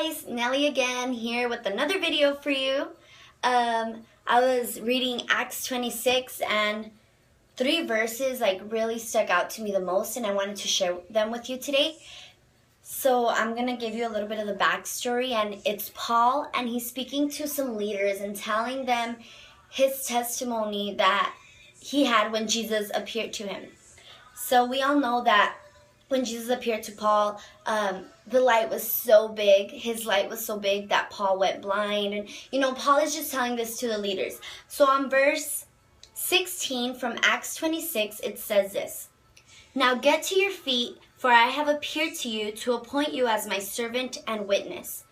guys, Nelly again here with another video for you. I was reading Acts 26 and 3 verses really stuck out to me the most, and I wanted to share them with you today. So I'm going to give you a little bit of the backstory, and it's Paul, and he's speaking to some leaders and telling them his testimony that he had when Jesus appeared to him. So we all know that when Jesus appeared to Paul, the light was so big. His light was so big that Paul went blind. And, Paul is just telling this to the leaders. So on verse 16 from Acts 26, it says this: "Now get to your feet, for I have appeared to you to appoint you as my servant and witness."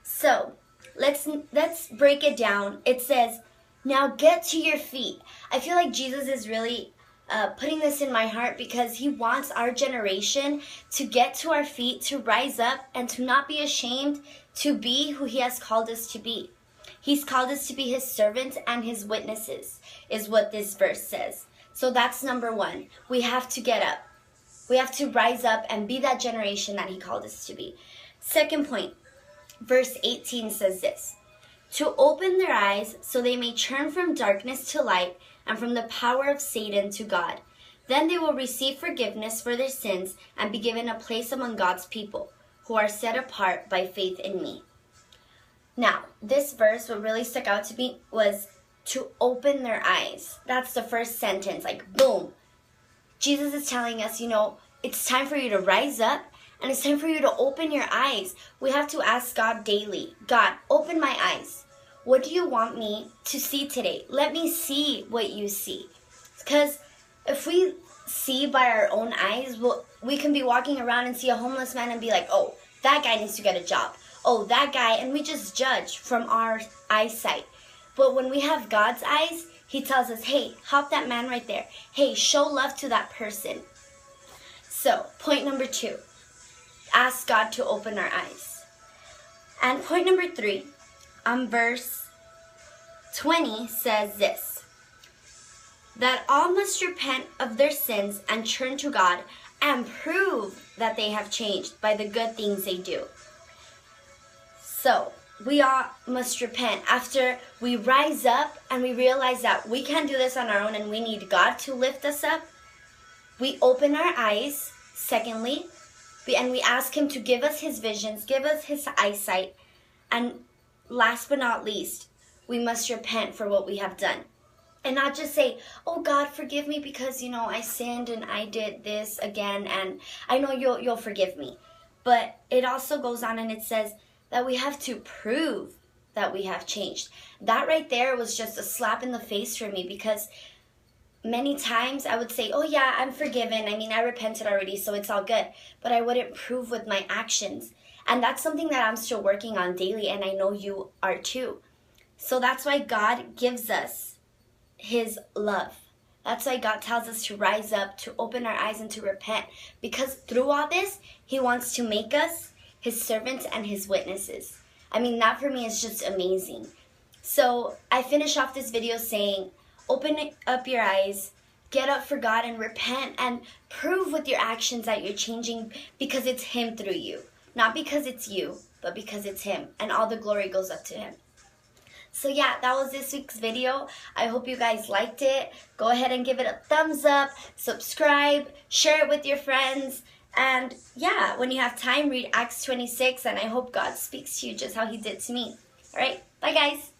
So let's break it down. It says, now get to your feet. I feel like Jesus is really putting this in my heart because he wants our generation to get to our feet, to rise up, and to not be ashamed to be who he has called us to be. He's called us to be his servants and his witnesses, is what this verse says. So that's number one. We have to get up. We have to rise up and be that generation that he called us to be. Second point, verse 18 says this: "To open their eyes so they may turn from darkness to light and from the power of Satan to God. Then they will receive forgiveness for their sins and be given a place among God's people, who are set apart by faith in me." Now, this verse, what really stuck out to me was to open their eyes. That's the first sentence, boom. Jesus is telling us, it's time for you to rise up, and it's time for you to open your eyes. We have to ask God daily, God, open my eyes. What do you want me to see today? Let me see what you see. Because if we see by our own eyes, we can be walking around and see a homeless man and be like, oh, that guy needs to get a job. Oh, that guy, and we just judge from our eyesight. But when we have God's eyes, he tells us, hey, help that man right there. Hey, show love to that person. So, point number 2, ask God to open our eyes. And point number 3, verse 20 says this: "That all must repent of their sins and turn to God and prove that they have changed by the good things they do." So we all must repent after we rise up and we realize that we can't do this on our own and we need God to lift us up. We open our eyes, secondly, and we ask him to give us his visions, give us his eyesight, and last but not least, we must repent for what we have done. And not just say, oh God, forgive me because, I sinned and I did this again and I know you'll forgive me. But it also goes on and it says that we have to prove that we have changed. That right there was just a slap in the face for me, because many times I would say, oh yeah, I'm forgiven. I repented already, so it's all good. But I wouldn't prove with my actions. And that's something that I'm still working on daily, and I know you are too. So that's why God gives us his love. That's why God tells us to rise up, to open our eyes, and to repent. Because through all this, he wants to make us his servants and his witnesses. That for me is just amazing. So I finish off this video saying, open up your eyes, get up for God, and repent, and prove with your actions that you're changing, because it's him through you. Not because it's you, but because it's him, and all the glory goes up to him. So yeah, that was this week's video. I hope you guys liked it. Go ahead and give it a thumbs up, subscribe, share it with your friends, and yeah, when you have time, read Acts 26, and I hope God speaks to you just how he did to me. All right, bye guys.